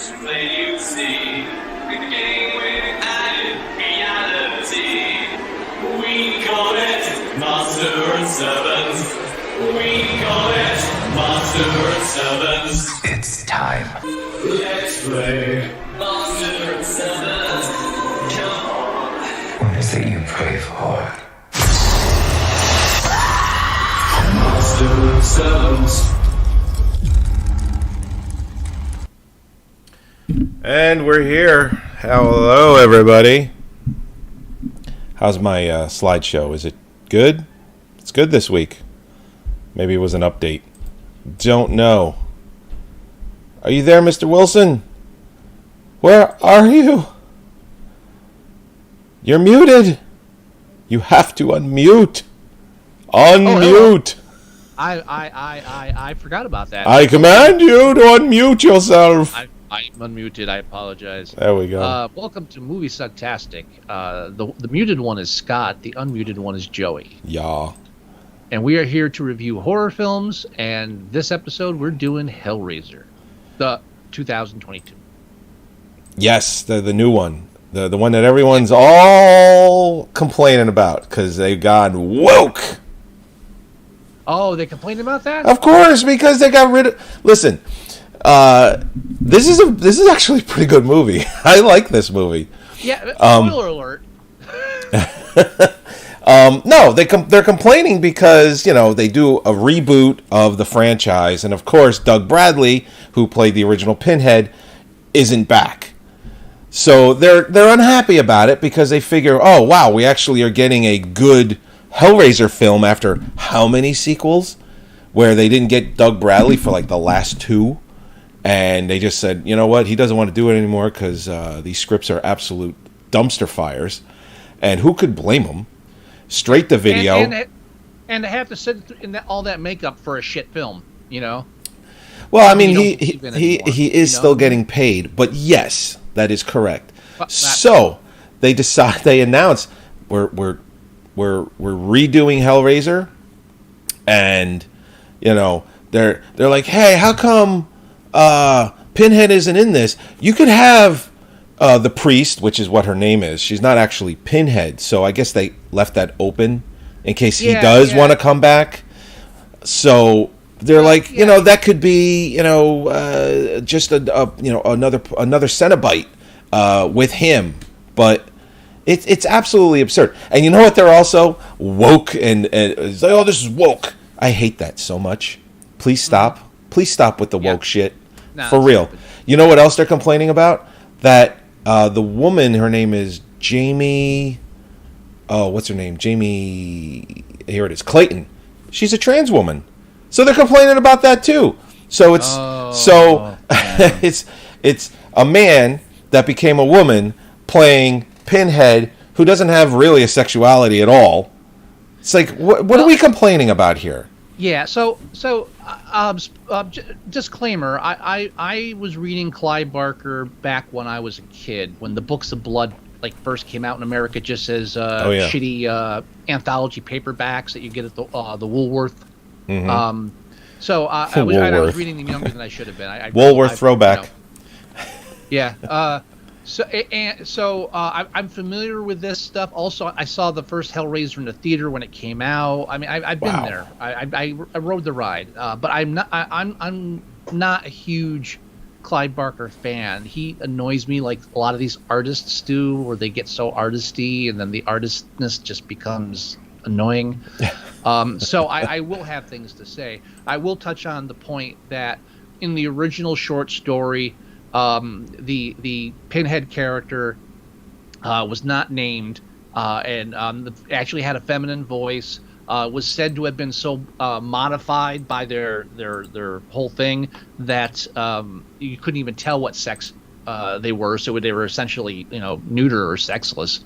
Play you see, beginning with added reality. We call it Master and Servants. We call it Master and Servants. It's time. Let's play Master and Servants. Come on. What is it you pray for? Master and Servants. And we're here. Hello, everybody. How's my slideshow? Is it good? It's good this week. Maybe it was an update. Don't know. Are you there, Mr. Wilson? Where are you? You're muted. You have to unmute. Unmute. I forgot about that. I command you to unmute yourself. I'm unmuted. I apologize. There we go. Welcome to Moviesucktastic. The muted one is Scott. The unmuted one is Joey. Yeah. And we are here to review horror films. And this episode, we're doing Hellraiser, the 2022. Yes, the new one. The one that everyone's all complaining about because they've gone woke. Oh, they complained about that? Of course, because they got rid of... Listen, this is actually a pretty good movie. I like this movie. Yeah, spoiler alert. No, they're complaining because, they do a reboot of the franchise, and of course, Doug Bradley, who played the original Pinhead, isn't back. So they're unhappy about it because they figure, oh wow, we actually are getting a good Hellraiser film after how many sequels where they didn't get Doug Bradley for like the last two, and they just said, you know what, he doesn't want to do it anymore because these scripts are absolute dumpster fires, and who could blame them? Straight to video, and to have to sit in all that makeup for a shit film, Well, I mean, he is still getting paid, but yes, that is correct. So they announced we're redoing Hellraiser, and they're like, hey, how come Pinhead isn't in this? You could have the priest, which is what her name is. She's not actually Pinhead, so I guess they left that open in case he does want to come back. So they're like, that could be, just another Cenobite with him, but it's absolutely absurd. And you know what? They're also woke, and it's like, oh, this is woke. I hate that so much. Please stop. Please stop with the woke shit. Nah, for real. Stupid. You know what else they're complaining about? That the woman, her name is Jamie. Oh, what's her name? Jamie. Here it is. Clayton. She's a trans woman. So they're complaining about that too. So it's a man that became a woman playing Pinhead who doesn't have really a sexuality at all. It's like, what are we complaining about here? Yeah. Disclaimer: I was reading Clive Barker back when I was a kid, when the Books of Blood first came out in America, just as shitty anthology paperbacks that you get at the Woolworth. Mm-hmm. I was reading them younger than I should have been. Woolworth throwback. Yeah. I'm familiar with this stuff. Also, I saw the first Hellraiser in the theater when it came out. I mean, I've been there. I rode the ride. But I'm not a huge Clive Barker fan. He annoys me like a lot of these artists do, where they get so artisty and then the artistness just becomes annoying. So I will have things to say. I will touch on the point that in the original short story, the Pinhead character was not named and actually had a feminine voice. Was said to have been so modified by their whole thing that you couldn't even tell what sex they were. So they were essentially neuter or sexless.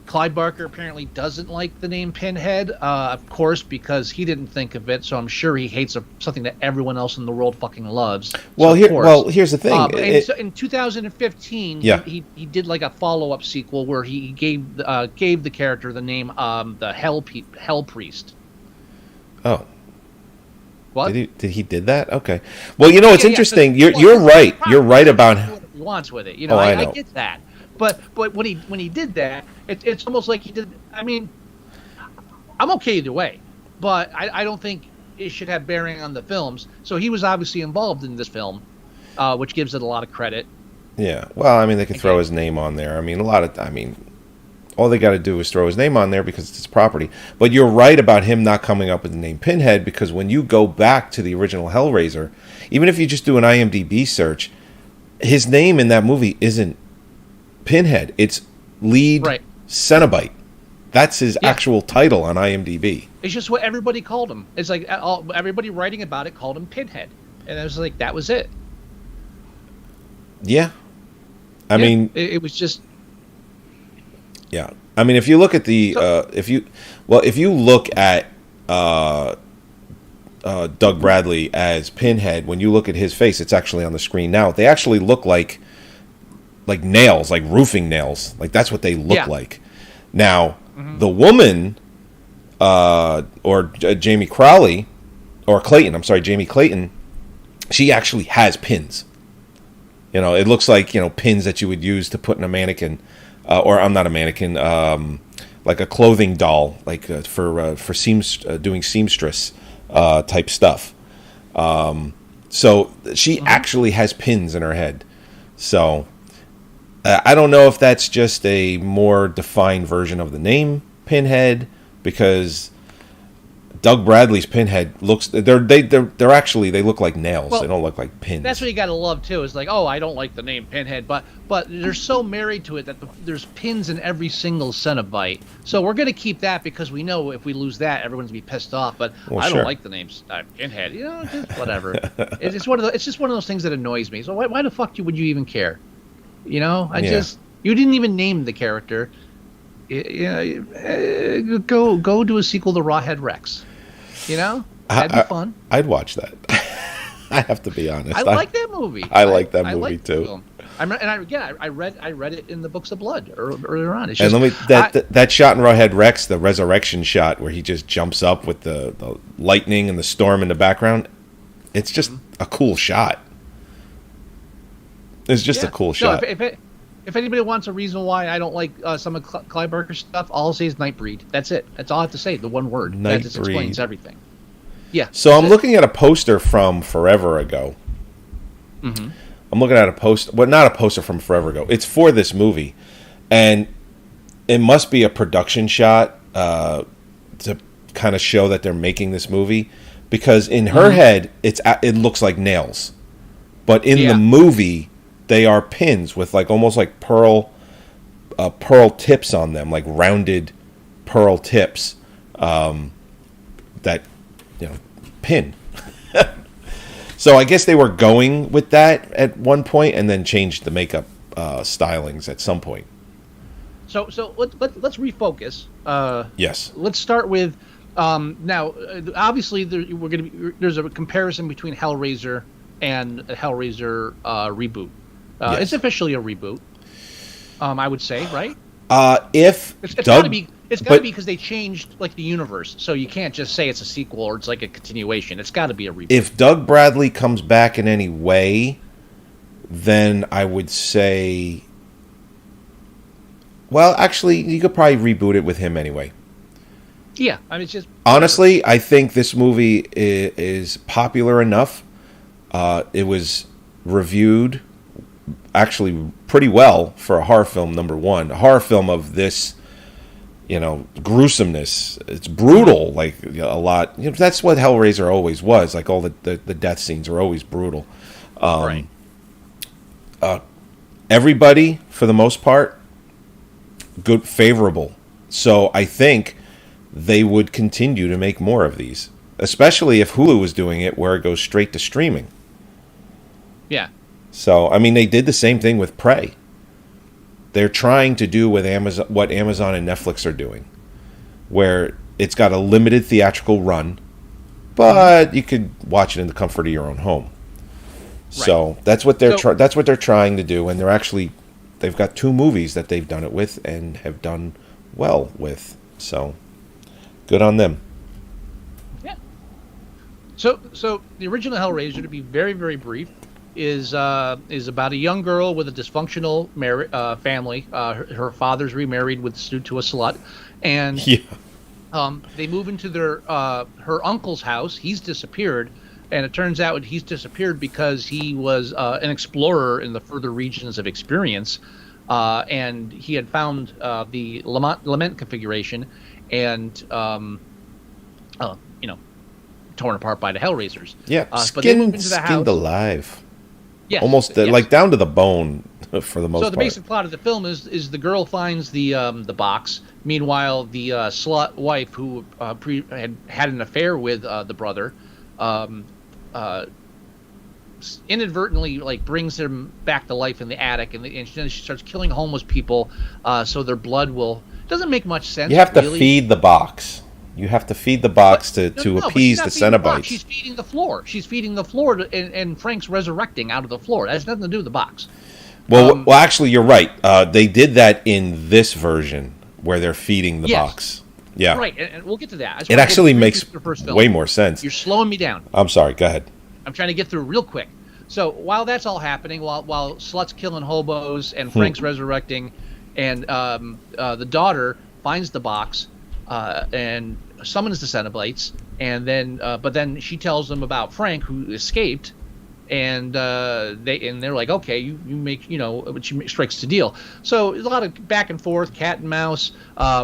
Clive Barker apparently doesn't like the name Pinhead, of course, because he didn't think of it. So I'm sure he hates something that everyone else in the world fucking loves. Well, here's the thing. So in 2015, he did like a follow-up sequel where he gave the character the name the Hell Priest. Oh. What? Did he did that? Okay. Well, you know, it's interesting. Yeah, You're right. You're right about what he wants with it. You know, Oh, I I know. get that. But when he did that, it's almost like he did. I mean, I'm okay either way, but I don't think it should have bearing on the films. So he was obviously involved in this film, which gives it a lot of credit. Yeah. Well, I mean, they could throw his name on there. I mean, all they got to do is throw his name on there because it's his property. But you're right about him not coming up with the name Pinhead, because when you go back to the original Hellraiser, even if you just do an IMDb search, his name in that movie isn't Pinhead. It's lead Cenobite. That's his actual title on IMDb. It's just what everybody called him. It's like everybody writing about it called him Pinhead, and I was like, that was it. Yeah. I mean, it was just. Yeah, I mean, if you look at the if you look at Doug Bradley as Pinhead, when you look at his face, it's actually on the screen now. They actually look like nails, like roofing nails. Like that's what they look like. Now, the woman, or Jamie Crowley, or Clayton. I'm sorry, Jamie Clayton. She actually has pins. You know, it looks like, you know, pins that you would use to put in a mannequin. Or I'm not a mannequin, like a clothing doll, like for doing seamstress type stuff. So she actually has pins in her head. So I don't know if that's just a more defined version of the name Pinhead, because Doug Bradley's Pinhead looks they look like nails. Well, they don't look like pins. That's what you got to love too. Is like, oh, I don't like the name Pinhead, but they're so married to it that there's pins in every single Cenobite. So we're gonna keep that because we know if we lose that, everyone's gonna be pissed off. But I don't like the name Pinhead. You know, just whatever. It's just one of those things that annoys me. So why the fuck would you even care? You know, you didn't even name the character. Go do a sequel to Rawhead Rex. You know, that'd be fun. I'd watch that. I have to be honest. I like that movie. I like that movie too. I read it in the Books of Blood earlier on. It's and just, that shot in Rawhead Rex, the resurrection shot where he just jumps up with the lightning and the storm in the background. It's just a cool shot. It's just a cool shot. If anybody wants a reason why I don't like some of Clive Barker's stuff, all I'll say is Nightbreed. That's it. That's all I have to say. The one word. That just explains everything. Yeah. So I'm looking at a poster from forever ago. Mm-hmm. I'm looking at a poster. Well, not a poster from forever ago. It's for this movie. And it must be a production shot to kind of show that they're making this movie. Because in her head, it looks like nails. But in the movie, they are pins with almost like pearl tips on them, like rounded pearl tips that, you know, pin. So I guess they were going with that at one point and then changed the makeup stylings at some point. So let's refocus. Yes. Let's start with now. Obviously, there's a comparison between Hellraiser and a Hellraiser reboot. Yes. It's officially a reboot. I would say, right? It's gotta be because they changed the universe, so you can't just say it's a sequel or it's like a continuation. It's got to be a reboot. If Doug Bradley comes back in any way, then I would say, well, actually, you could probably reboot it with him anyway. Yeah, I mean, it's just honestly, I think this movie is popular enough. It was reviewed actually pretty well for a horror film. Number one, a horror film of this, you know, gruesomeness. It's brutal, like a lot. You know, that's what Hellraiser always was. Like all the death scenes are always brutal. Right. Everybody, for the most part, good, favorable. So I think they would continue to make more of these, especially if Hulu was doing it, where it goes straight to streaming. Yeah. So, I mean, they did the same thing with Prey. They're trying to do with Amazon what Amazon and Netflix are doing, where it's got a limited theatrical run, but you could watch it in the comfort of your own home. Right. So that's what they're trying to do, and they've got 2 movies that they've done it with and have done well with. So good on them. Yeah. So the original Hellraiser, to be very, very brief, is about a young girl with a dysfunctional family. Her father's remarried to a slut, and Yeah. they move into her uncle's house. He's disappeared, and it turns out he's disappeared because he was an explorer in the further regions of experience, and he had found the lament configuration, and torn apart by the Hellraisers. Yeah, but they move into the skinned house. alive. Yes, Almost yes. like down to the bone for the most So part. the basic plot of the film is the girl finds the box. Meanwhile, the slut wife who had an affair with the brother, inadvertently brings him back to life in the attic, and then she starts killing homeless people, so their blood will. Doesn't make much sense. You have to really. feed the box. You have to feed the box to but appease she's the not feeding box. Cenobites. She's feeding the floor. She's feeding the floor, and Frank's resurrecting out of the floor. That has nothing to do with the box. Well, actually, you're right. They did that in this version where they're feeding the Yes. box. Yeah, Right, and we'll get to that. I just it wanna actually get makes through the first film. way more sense. You're slowing me down. I'm sorry. Go ahead. I'm trying to get through real quick. So while that's all happening, while Slut's killing hobos and Frank's resurrecting, and the daughter finds the box and summons the Cenobites, and then she tells them about Frank who escaped, and they're like, okay, you make but she strikes the deal. So there's a lot of back and forth, cat and mouse.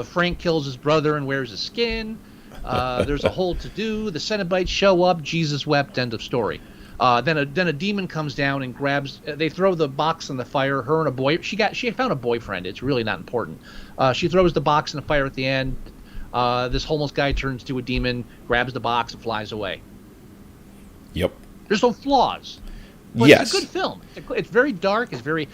Frank kills his brother and wears his skin. There's a whole to do. The Cenobites show up. Jesus wept. End of story. Then a demon comes down and grabs. They throw the box in the fire. Her and a boy. She had found a boyfriend. It's really not important. She throws the box in the fire at the end. This homeless guy turns to a demon, grabs the box, and flies away. Yep. There's no flaws. But Yes. It's a good film. It's very dark. It's very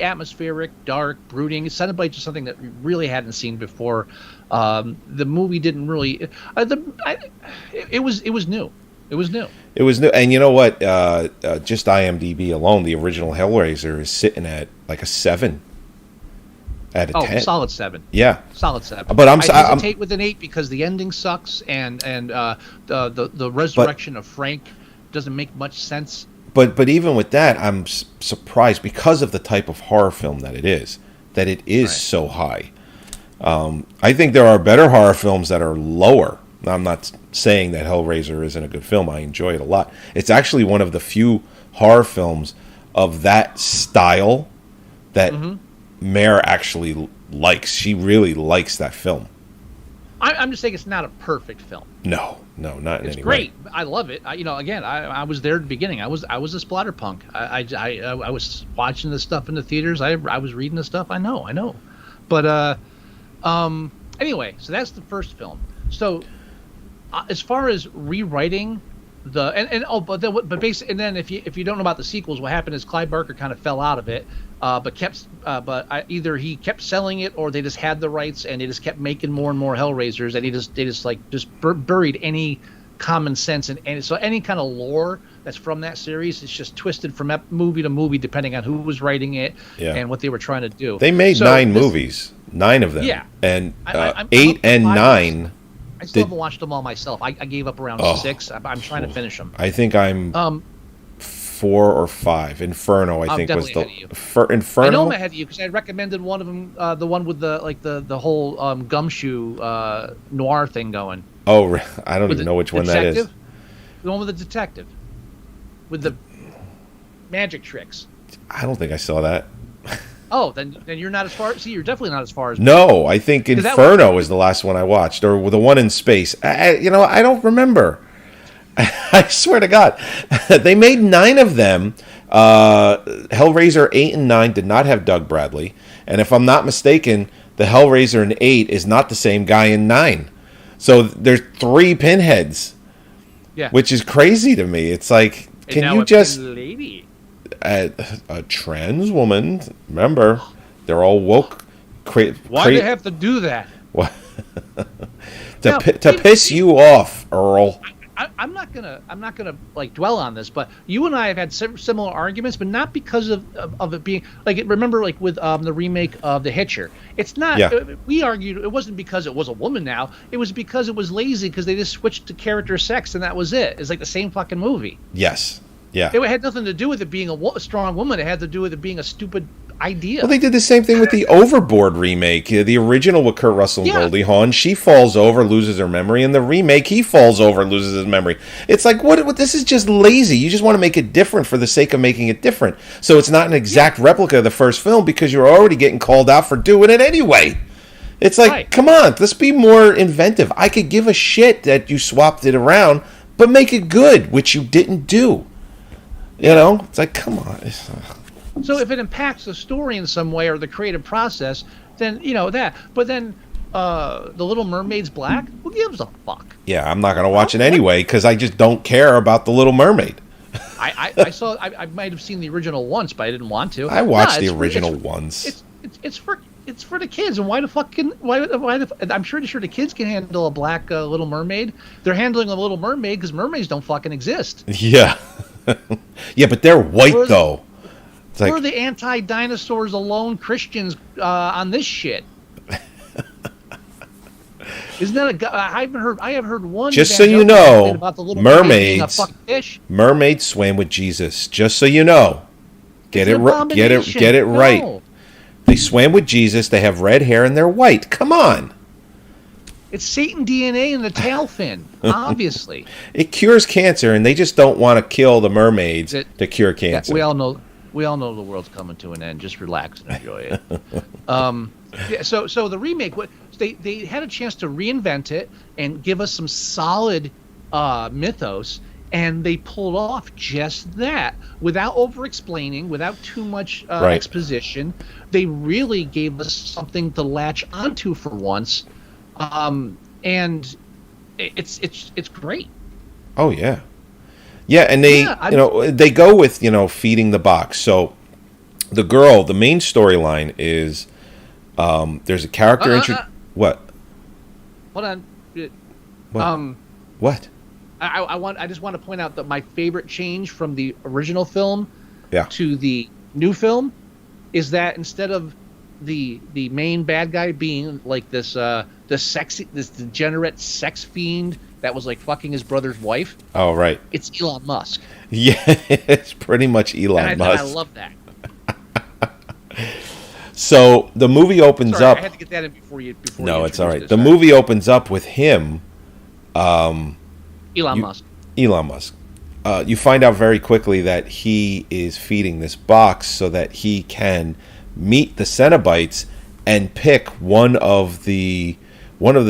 atmospheric, dark, brooding. Cenobites is something that we really hadn't seen before. The movie didn't really. It was new. It was new. It was new, and you know what? Just IMDb alone, the original Hellraiser is sitting at like a 7 out of 10. Solid 7. Yeah, Solid 7. But I hesitate with an 8 because the ending sucks, and the resurrection of Frank doesn't make much sense. But even with that, I'm surprised because of the type of horror film that it is Right. so high. I think there are better horror films that are lower. I'm not saying that Hellraiser isn't a good film. I enjoy it a lot. It's actually one of the few horror films of that style that Mare actually likes. She really likes that film. I'm just saying it's not a perfect film. No, not in It's any great. way. I love it. I was there at the beginning. I was a splatter punk. I was watching this stuff in the theaters. I was reading this stuff. I know. But anyway, so that's the first film. So as far as rewriting but basically, and then if you don't know about the sequels, what happened is Clive Barker kind of fell out of it, but either he kept selling it or they just had the rights and they just kept making more and more Hellraisers, and they just buried any common sense and so any kind of lore that's from that series is just twisted from movie to movie depending on who was writing it and what they were trying to do. They made 9 movies, 9 of them. Yeah. And I'm 8 up to and 5. 9. I still haven't watched them all myself. I gave up around 6. I'm trying to finish them. I think I'm 4 or 5. Inferno, I I'm think was definitely ahead the Inferno. I know I'm ahead of you because I recommended one of them, the one with the whole gumshoe noir thing going. Oh, I don't even know which one that is. The one with the detective, with the magic tricks. I don't think I saw that. Oh, then you're not as far. See, you're definitely not as far as. No, I think 'Cause that Inferno was the last one I watched, or the one in space. I don't remember. I swear to God, they made 9 of them. Hellraiser 8 and 9 did not have Doug Bradley, and if I'm not mistaken, the Hellraiser in 8 is not the same guy in 9. So there's 3 Pinheads, Yeah. which is crazy to me. It's like, And can now you a just lady? a trans woman? Remember, they're all woke. Why do they have to do that? to piss you off, Earl. I'm not gonna like dwell on this, but you and I have had similar arguments, but not because of it being like remember like with the remake of The Hitcher. It's not. Yeah. We argued it wasn't because it was a woman. Now it was because it was lazy because they just switched to character sex and that was it. It's like the same fucking movie. Yes. Yeah. It had nothing to do with it being a strong woman. It had to do with it being a stupid idea. Well, they did the same thing with the Overboard remake. The original with Kurt Russell and Goldie Hawn, she falls over, loses her memory. In the remake, he falls over, loses his memory. It's like, what? This is just lazy. You just want to make it different for the sake of making it different. So it's not an exact replica of the first film because you're already getting called out for doing it anyway. It's like, come on, let's be more inventive. I could give a shit that you swapped it around, but make it good, which you didn't do. You know? It's like, come on. So if it impacts the story in some way or the creative process, then that. But then The Little Mermaid's black. Who gives a fuck? Yeah, I'm not gonna watch it anyway because I just don't care about The Little Mermaid. I saw. I might have seen the original once, but I didn't want to. I watched the original once. It's for the kids, and why I'm sure the kids can handle a black Little Mermaid. They're handling a Little Mermaid because mermaids don't fucking exist. Yeah, yeah, but they're white though. Like, we're the anti-dinosaurs alone Christians on this shit. Isn't that I have heard one. Just so you know, about the Little Mermaid being a fucking fish. Mermaid swam with Jesus. Just so you know, get it right. No. They swam with Jesus. They have red hair and they're white. Come on. It's Satan DNA in the tail fin, obviously. It cures cancer, and they just don't want to kill the mermaids to cure cancer. We all know the world's coming to an end. Just relax and enjoy it. So the remake, they had a chance to reinvent it and give us some solid mythos, and they pulled off just that without over-explaining, without too much exposition. They really gave us something to latch onto for once, and it's great. Oh yeah. Yeah, and they go with, feeding the box. So the girl, the main storyline is there's a character What? Hold on. What? What? I just want to point out that my favorite change from the original film Yeah. to the new film is that instead of the main bad guy being like this degenerate sex fiend that was like fucking his brother's wife. Oh, right. It's Elon Musk. Yeah, it's pretty much Elon Musk. I love that. So the movie opens up. I had to get that in before you. No, it's all right. The movie opens up with him. Elon Musk. Elon Musk. You find out very quickly that he is feeding this box so that he can meet the Cenobites and pick one of the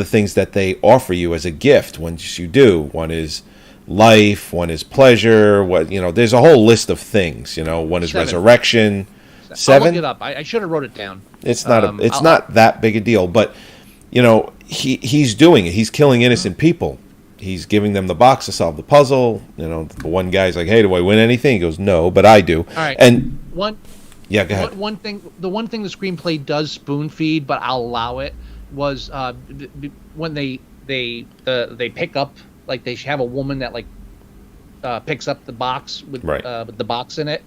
things that they offer you as a gift. Once you do, one is life, one is pleasure. There's a whole list of things. One is 7. resurrection. 7. I'll look it up. I should have wrote it down. It's not not that big a deal, but he's doing it. He's killing innocent people. He's giving them the box to solve the puzzle. The one guy's like, "Hey, do I win anything?" He goes, "No, but I do." All right. And yeah, go ahead. The one thing the screenplay does spoon feed, but I'll allow it, was when they pick up, like they have a woman that picks up the box with the box in it.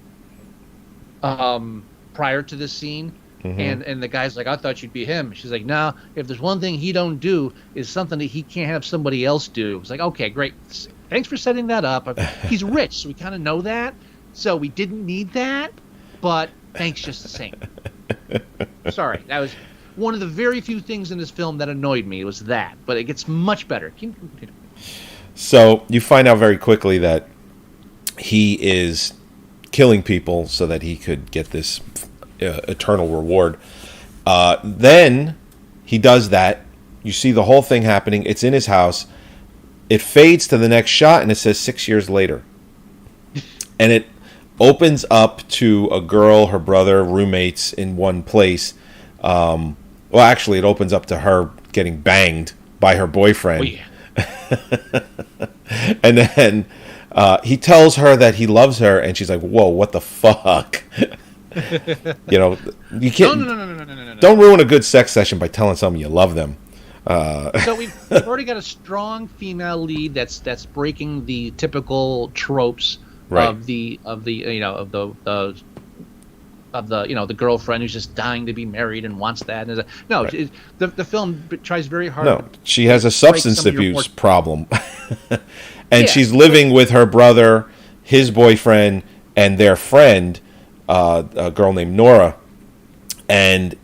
Prior to this scene, and the guy's like, "I thought you'd be him." She's like, "No, if there's one thing he don't do is something that he can't have somebody else do." It's like, okay, great, thanks for setting that up. He's rich, so we kind of know that, so we didn't need that, but thanks just the same. Sorry, that was one of the very few things in this film that annoyed me, was that, but it gets much better. So you find out very quickly that he is killing people so that he could get this eternal reward. Then he does that. You see the whole thing happening. It's in his house. It fades to the next shot, and it says 6 years later. And it opens up to a girl, her brother, roommates in one place. Well, actually, it opens up to her getting banged by her boyfriend. Oh, yeah. And then he tells her that he loves her, and she's like, "Whoa, what the fuck?" You can't. No. Don't ruin a good sex session by telling someone you love them. So we've already got a strong female lead that's breaking the typical tropes Right. of the the girlfriend who's just dying to be married and wants that. And no, Right. the film tries very hard. No, she has a break substance some of your abuse more- problem. And Yeah. she's living with her brother, his boyfriend, and their friend, a girl named Nora. And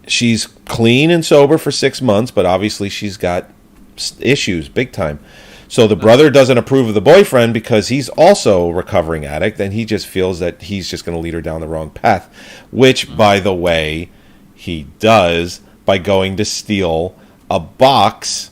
she's clean and sober for 6 months, but obviously she's got issues big time. So the brother doesn't approve of the boyfriend because he's also a recovering addict, and he just feels that he's just going to lead her down the wrong path, which, by the way, he does by going to steal a box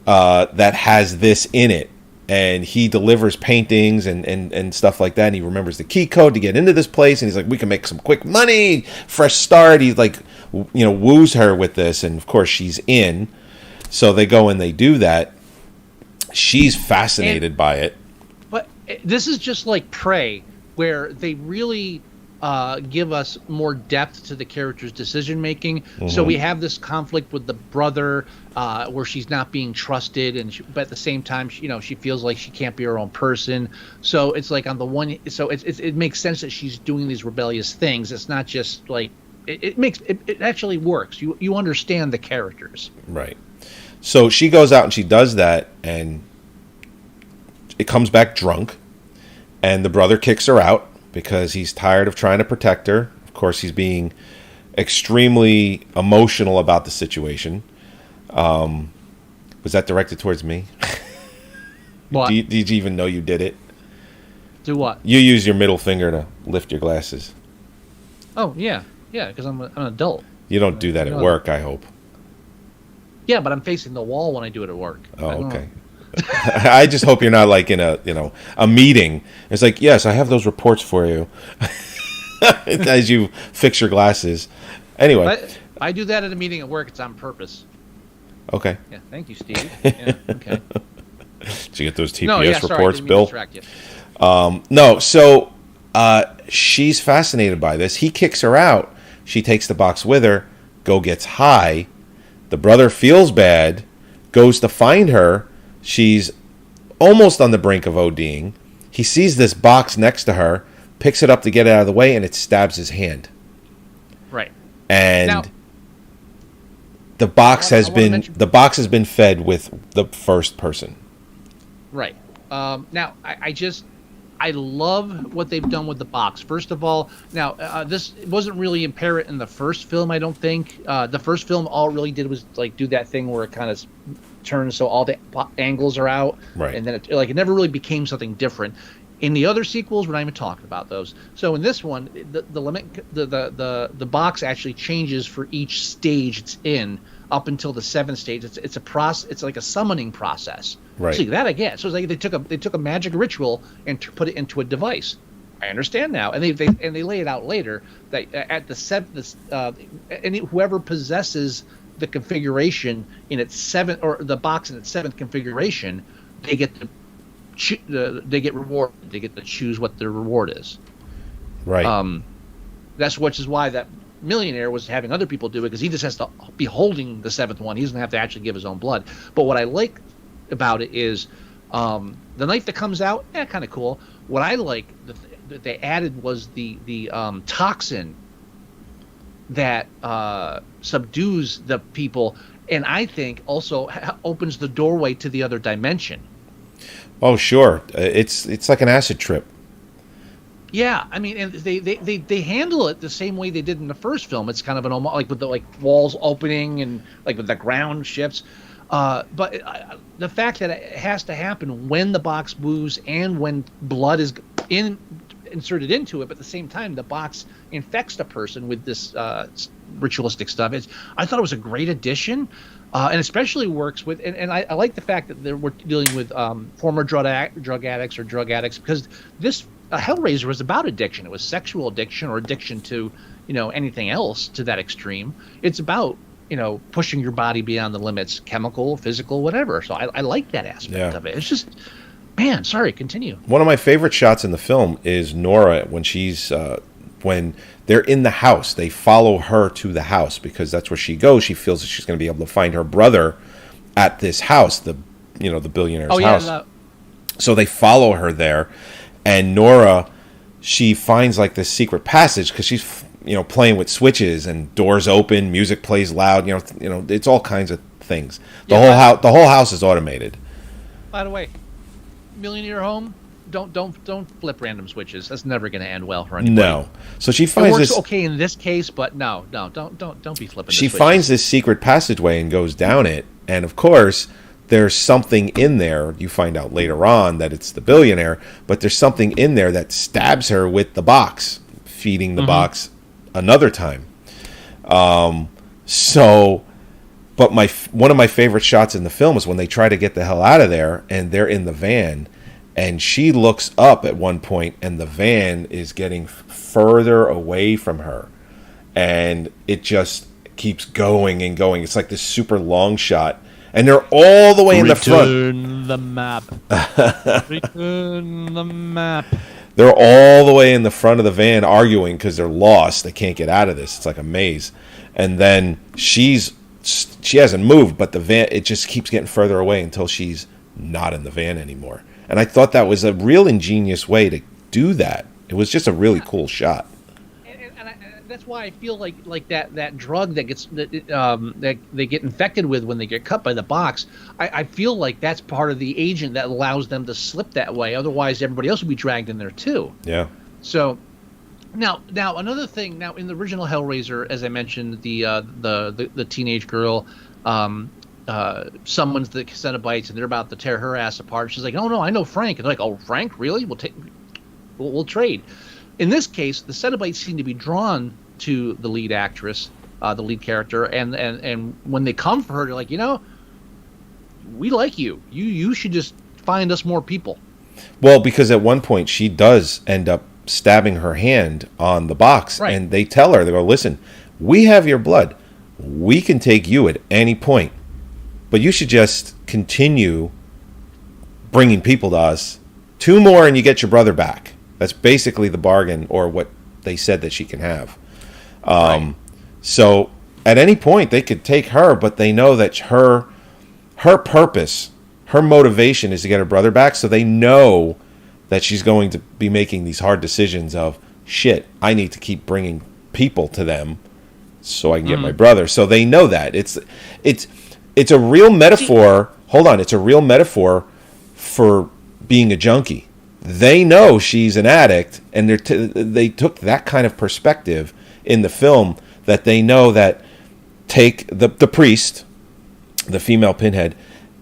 that has this in it. And he delivers paintings and stuff like that, and he remembers the key code to get into this place, and he's like, we can make some quick money, fresh start. He woos her with this, and of course she's in. So they go and they do that. She's fascinated by it. But this is just like Prey, where they really give us more depth to the character's decision making. So we have this conflict with the brother, where she's not being trusted, but at the same time, she feels like she can't be her own person. So it's like on the one, so it makes sense that she's doing these rebellious things. It's not just like it actually works. You understand the characters, Right. So she goes out and she does that, and it comes back drunk, and the brother kicks her out because he's tired of trying to protect her. Of course, he's being extremely emotional about the situation. Was that directed towards me? What? Did you even know you did it? Do what? You use your middle finger to lift your glasses. Oh yeah, because I'm an adult. You don't do that at work, I hope. Yeah, but I'm facing the wall when I do it at work. Oh, okay. I just hope you're not like in a meeting. It's like, yes, I have those reports for you as you fix your glasses. Anyway, I do that at a meeting at work. It's on purpose. okay. Yeah, thank you, Steve. Yeah, okay. Did you get those TPS No, yeah, sorry, reports, didn't mean to Bill? distract you. No. So she's fascinated by this. He kicks her out. She takes the box with her. Gets high. The brother feels bad. Goes to find her. She's almost on the brink of ODing. He sees this box next to her, picks it up to get it out of the way, and it stabs his hand. Right. And Now, the box has I wanna been mention- fed with the first person. Right. Now, I love what they've done with the box. First of all, now this wasn't really apparent in the first film. I don't think the first film all it really did was like do that thing where it kind of turns so all the angles are out, Right. And then it never really became something different. In the other sequels, we're not even talking about those. So in this one, the box actually changes for each stage it's in up until the seventh stage. It's a process. It's like a summoning process. Right. See, that I get. So it's like they took a magic ritual and put it into a device. I understand now, and they lay it out later that at the seventh, whoever possesses the configuration in its seventh, or the box in its seventh configuration, they get they get rewarded. They get to choose what their reward is. Right. Which is why that millionaire was having other people do it, because he just has to be holding the seventh one. He doesn't have to actually give his own blood. But what I like about it is the knife that comes out, kind of cool. What I like that they added was the toxin that subdues the people, and I think also opens the doorway to the other dimension. Oh, sure. It's like an acid trip. Yeah, I mean, and they handle it the same way they did in the first film. It's kind of an almost like with the walls opening and like with the ground shifts. But the fact that it has to happen when the box moves and when blood is inserted into it, but at the same time the box infects the person with this ritualistic stuff. I thought it was a great addition, and especially works with. And I like the fact that we're dealing with former drug addicts or drug addicts, because this Hellraiser was about addiction. It was sexual addiction or addiction to anything else to that extreme. It's about pushing your body beyond the limits, chemical, physical, whatever. So I like that aspect of it. It's just, man, sorry, continue. One of my favorite shots in the film is Nora when she's when they're in the house, they follow her to the house because that's where she goes. She feels that she's going to be able to find her brother at this house, the billionaire's house. So they follow her there, and Nora, she finds like this secret passage because she's playing with switches and doors open, music plays loud. It's all kinds of things. The whole house is automated. By the way, millionaire home. Don't flip random switches. That's never going to end well for anybody. No. So she finds it works this okay in this case, but no, don't be flipping. She finds this secret passageway and goes down it, and of course, there's something in there. You find out later on that it's the billionaire, but there's something in there that stabs her with the box, feeding the box another time. But one of my favorite shots in the film is when they try to get the hell out of there, and they're in the van. And she looks up at one point, and the van is getting further away from her. And it just keeps going and going. It's like this super long shot. And they're all the way in the front. Return the map. Return the map. They're all the way in the front of the van arguing because they're lost. They can't get out of this. It's like a maze. And then she hasn't moved, but the van, it just keeps getting further away until she's not in the van anymore. And I thought that was a real ingenious way to do that. It was just a really cool shot. And that's why I feel like that drug that they get infected with when they get cut by the box. I feel like that's part of the agent that allows them to slip that way. Otherwise, everybody else would be dragged in there too. Yeah. So now another thing. Now in the original Hellraiser, as I mentioned, the teenage girl. Summons the Cenobites, and they're about to tear her ass apart. She's like, "Oh no, I know Frank." And they're like, "Oh, Frank, really? We'll trade." In this case, the Cenobites seem to be drawn to the lead actress, the lead character, and when they come for her, they're like, "We like you. You should just find us more people." Well, because at one point she does end up stabbing her hand on the box, right. And they tell her, they go, "Listen, we have your blood. We can take you at any point. But you should just continue bringing people to us. 2 more and you get your brother back." That's basically the bargain, or what they said that she can have. Right. So at any point they could take her, but they know that her purpose, her motivation is to get her brother back. So they know that she's going to be making these hard decisions of, shit, I need to keep bringing people to them so I can get my brother. So they know that. It's a real metaphor. Hold on. It's a real metaphor for being a junkie. They know she's an addict, and they took that kind of perspective in the film, that they know that take the priest, the female Pinhead,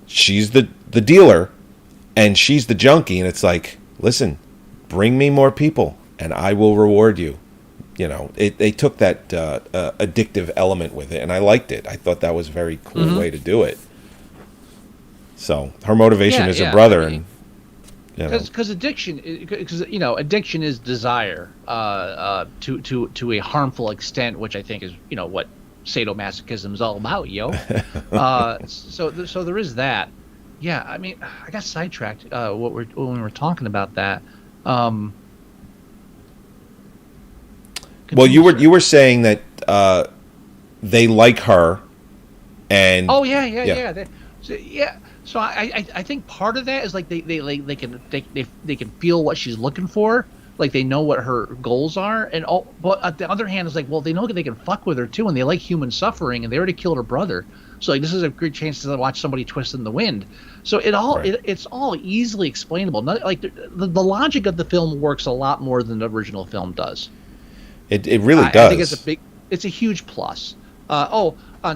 she's the dealer, and she's the junkie, and it's like, listen, bring me more people, and I will reward you. They took that addictive element with it, and I liked it. I thought that was a very cool way to do it. So her motivation is her brother, and because addiction is desire to a harmful extent, which I think is what sadomasochism is all about, yo. So there is that. Yeah, I mean, I got sidetracked when we were talking about that. Well, you were saying that they like her, and yeah. So I think part of that is like they can feel what she's looking for, like they know what her goals are, and all. But on the other hand, it's like, well, they know that they can fuck with her too, and they like human suffering, and they already killed her brother, so like this is a good chance to watch somebody twist in the wind. So it's all easily explainable. Not, like the logic of the film works a lot more than the original film does. It really does. I think it's a huge plus.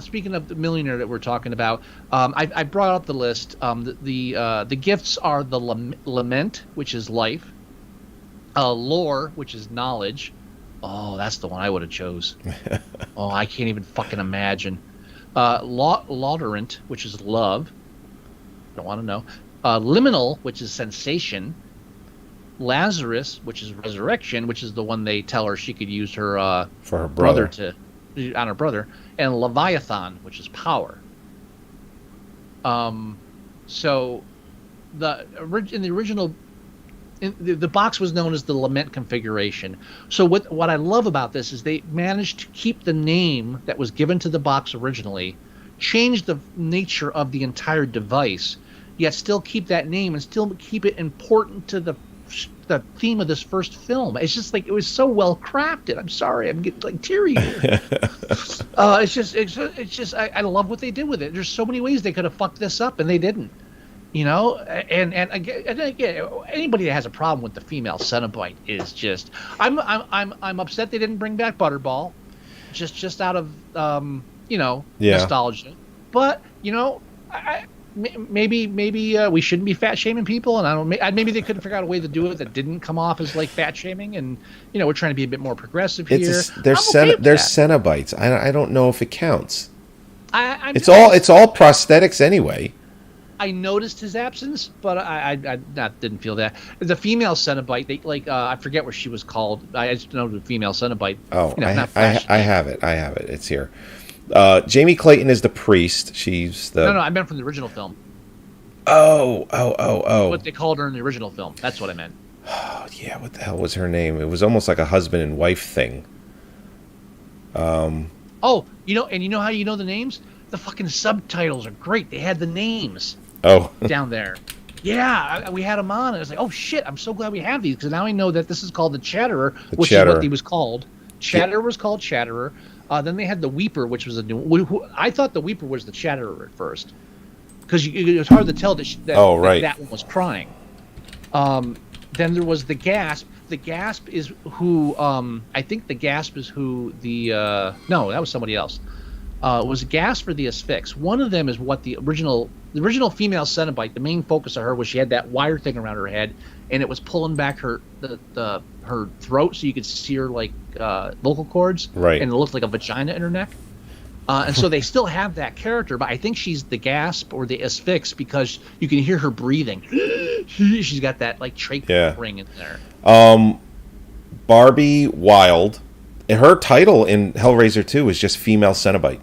Speaking of the millionaire that we're talking about, I brought up the list. The gifts are the lament, which is life, lore, which is knowledge. Oh, that's the one I would have chose. Oh, I can't even fucking imagine. Laudorant, which is love. Don't want to know. Liminal, which is sensation. Lazarus, which is resurrection, which is the one they tell her she could use her for her brother on her brother, and Leviathan, which is power. So in the original the box was known as the Lament configuration. So what I love about this is they managed to keep the name that was given to the box originally, change the nature of the entire device, yet still keep that name and still keep it important to the theme of this first film. It's just like, it was so well crafted. I'm sorry, I'm getting like teary here. It's just I love what they did with it. There's so many ways they could have fucked this up and they didn't. You know, and again, anybody that has a problem with the female Cenobite is just, I'm upset they didn't bring back Butterball, just out of nostalgia. But you know, maybe we shouldn't be fat shaming people, and maybe they couldn't figure out a way to do it that didn't come off as like fat shaming, and you know, we're trying to be a bit more progressive here. They're Cenobites. I don't know if it counts. It's all prosthetics anyway. I noticed his absence, but I didn't feel that. The female Cenobite, I forget what she was called. I just know the female Cenobite. Oh, I have it. It's here. Jamie Clayton is the priest. She's the... No, I meant from the original film. Oh. What they called her in the original film. That's what I meant. Oh, yeah, what the hell was her name? It was almost like a husband and wife thing. Oh, you know how you know the names? The fucking subtitles are great. They had the names. Oh. Down there. Yeah, we had them on. And I was like, oh shit, I'm so glad we have these, because now I know that this is called the Chatterer, which is what he was called. Chatterer was called Chatterer. Then they had the Weeper, which was a new one. I thought the Weeper was the Chatterer at first, because it was hard to tell that that one was crying. Then there was the Gasp. The Gasp is who, I think the Gasp is who the, no, that was somebody else. It was Gasp or the Asphyx. One of them is what the original female Cenobite, the main focus of her was she had that wire thing around her head, and it was pulling back her throat so you could see her like vocal cords, right? And it looked like a vagina in her neck. And so they still have that character, but I think she's the Gasp or the Asphyx because you can hear her breathing. She's got that like trach ring in there. Barbie Wilde, her title in Hellraiser 2 is just female Cenobite.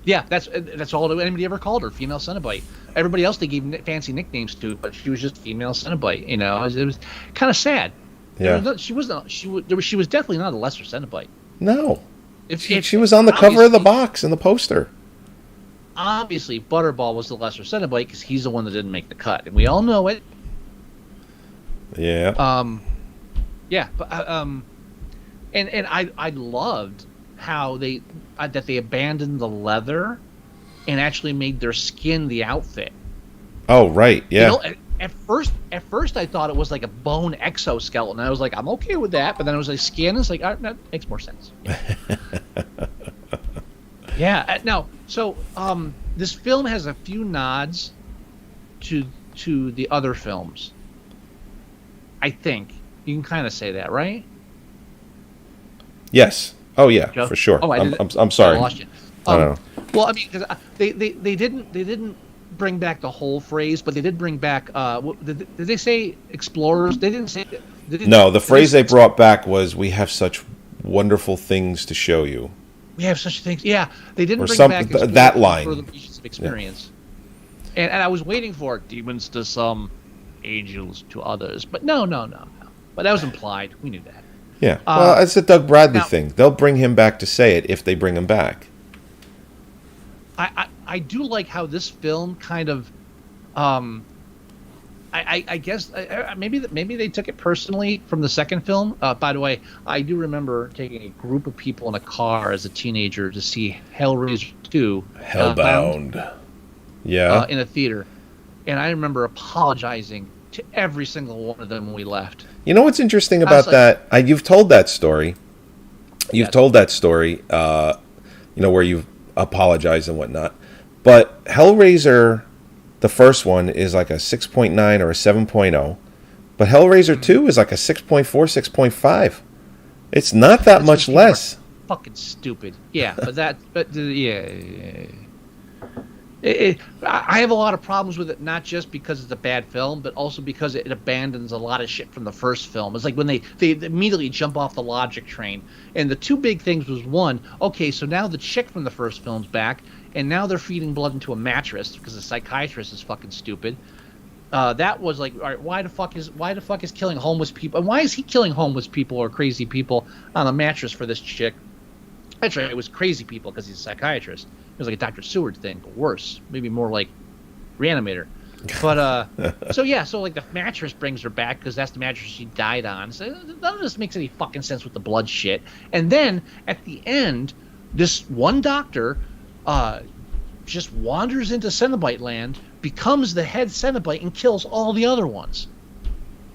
Yeah, that's all anybody ever called her, female Cenobite. Everybody else they gave fancy nicknames to, but she was just female Cenobite. You know, it was kind of sad. Yeah, she was definitely not a lesser Cenobite. No, she was on the cover of the box in the poster. Obviously, Butterball was the lesser Cenobite because he's the one that didn't make the cut, and we all know it. Yeah. Yeah, but and I loved how they abandoned the leather and actually made their skin the outfit. Oh right, yeah. You know, at first I thought it was like a bone exoskeleton. I was like, I'm okay with that, but then it was like skin. It's like, that makes more sense. Yeah. Now, so this film has a few nods to the other films. I think you can kind of say that, right? Yes. Oh yeah, Joe? for sure. Oh, I'm sorry. I lost you. No. Well, I mean, because they didn't bring back the whole phrase, but they did bring back. Did they say explorers? They didn't say. No, the phrase they brought back was, "We have such wonderful things to show you." We have such things. Yeah, they didn't bring back that line. For the regions of experience. Yeah. And I was waiting for demons to some, angels to others, but no. But that was implied. We knew that. Yeah, well, it's a Doug Bradley thing. They'll bring him back to say it if they bring him back. I do like how this film kind of, I guess maybe they took it personally from the second film. By the way, I do remember taking a group of people in a car as a teenager to see Hellraiser 2, Hellbound, in a theater, and I remember apologizing to every single one of them when we left. You know what's interesting about that? You've told that story. You've told that story, where you've apologized and whatnot. But Hellraiser, the first one, is like a 6.9 or a 7.0. But Hellraiser 2 is like a 6.4, 6.5. It's not that much less. Fucking stupid. Yeah, I have a lot of problems with it, not just because it's a bad film, but also because it abandons a lot of shit from the first film. It's like when they immediately jump off the logic train. And the two big things was, one, okay, so now the chick from the first film's back, and now they're feeding blood into a mattress because the psychiatrist is fucking stupid. that was like, all right, why the fuck is killing homeless people, and why is he killing homeless people or crazy people on a mattress for this chick? Actually, it was crazy people because he's a psychiatrist. It was like a Dr. Seward thing, but worse, maybe more like Reanimator. But so like the mattress brings her back because that's the mattress she died on. So none of this makes any fucking sense with the blood shit. And then at the end, this one doctor just wanders into Cenobite land, becomes the head Cenobite, and kills all the other ones.